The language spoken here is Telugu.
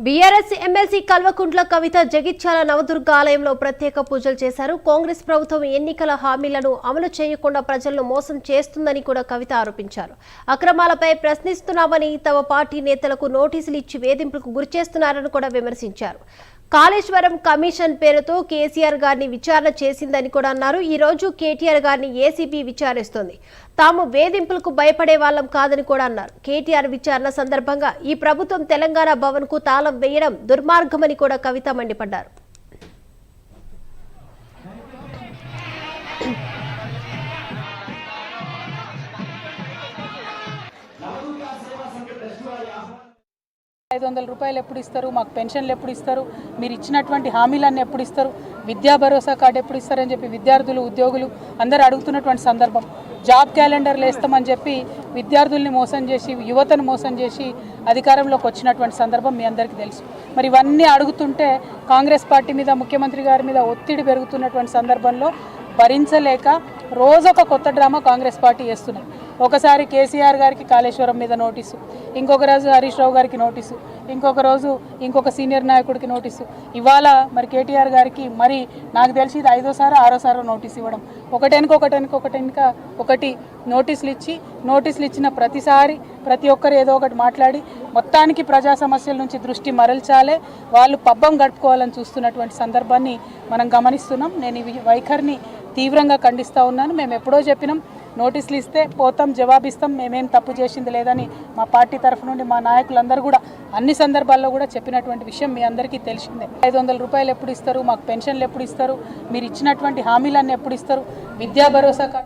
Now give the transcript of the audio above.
బీఆర్ఎస్ ఎమ్మెల్సీ కల్వకుంట్ల కవిత జగిత్యాల నవదుర్గ ఆలయంలో ప్రత్యేక పూజలు చేశారు. కాంగ్రెస్ ప్రభుత్వం ఎన్నికల హామీలను అమలు చేయకుండా ప్రజలను మోసం చేస్తుందని కూడా కవిత ఆరోపించారు. అక్రమాలపై ప్రశ్నిస్తున్నామని, తమ పార్టీ నేతలకు నోటీసులు ఇచ్చి వేధింపులకు గురిచేస్తున్నారని కూడా విమర్శించారు. కాళేశ్వరం కమిషన్ పేరుతో కేసీఆర్ గారిని విచారణ చేసిందని కూడా అన్నారు. ఈ రోజు కేటీఆర్ గారిని ఏసీబీ విచారిస్తోంది. తాము వేధింపులకు భయపడే వాళ్ళం కాదని కూడా అన్నారు. కేటీఆర్ విచారణ సందర్భంగా ఈ ప్రభుత్వం తెలంగాణ భవన్ కు తాళం వేయడం దుర్మార్గమని కూడా కవిత మండిపడ్డారు. ₹500 ఎప్పుడు ఇస్తారు, మాకు పెన్షన్లు ఎప్పుడు ఇస్తారు, మీరు ఇచ్చినటువంటి హామీలన్నీ ఎప్పుడు ఇస్తారు, విద్యా భరోసా కార్డు ఎప్పుడు ఇస్తారని చెప్పి విద్యార్థులు ఉద్యోగులు అందరూ అడుగుతున్నటువంటి సందర్భం. జాబ్ క్యాలెండర్లు వేస్తామని చెప్పి విద్యార్థుల్ని మోసం చేసి, యువతను మోసం చేసి అధికారంలోకి వచ్చినటువంటి సందర్భం మీ అందరికీ తెలుసు. మరి ఇవన్నీ అడుగుతుంటే కాంగ్రెస్ పార్టీ మీద, ముఖ్యమంత్రి గారి మీద ఒత్తిడి పెరుగుతున్నటువంటి సందర్భంలో భరించలేక రోజొక కొత్త డ్రామా కాంగ్రెస్ పార్టీ చేస్తున్నారు. ఒకసారి కేసీఆర్ గారికి కాళేశ్వరం మీద నోటీసు, ఇంకొక రోజు హరీష్ రావు గారికి నోటీసు, ఇంకొక రోజు ఇంకొక సీనియర్ నాయకుడికి నోటీసు, ఇవాళ మరి కేటీఆర్ గారికి మరి నాకు తెలిసి ఇది 5వ 6వ నోటీసు ఇవ్వడం. ఒకటి నోటీసులు ఇచ్చిన ప్రతిసారి ప్రతి ఒక్కరు ఏదో ఒకటి మాట్లాడి మొత్తానికి ప్రజా సమస్యల నుంచి దృష్టి మరల్చాలే, వాళ్ళు పబ్బం గడుపుకోవాలని చూస్తున్నటువంటి సందర్భాన్ని మనం గమనిస్తున్నాం. నేను ఈ వైఖరిని తీవ్రంగా ఖండిస్తూ ఉన్నాను. మేము ఎప్పుడో చెప్పినాం, నోటీసులు ఇస్తే పోతాం, జవాబిస్తాం, మేమేం తప్పు చేసింది లేదని మా పార్టీ తరఫు నుండి మా నాయకులందరూ కూడా అన్ని సందర్భాల్లో కూడా చెప్పినటువంటి విషయం మీ అందరికీ తెలిసిందే. ₹500 ఎప్పుడు ఇస్తారు, మాకు పెన్షన్లు ఎప్పుడు ఇస్తారు, మీరు ఇచ్చినటువంటి హామీలన్నీ ఎప్పుడు ఇస్తారు, విద్యా భరోసా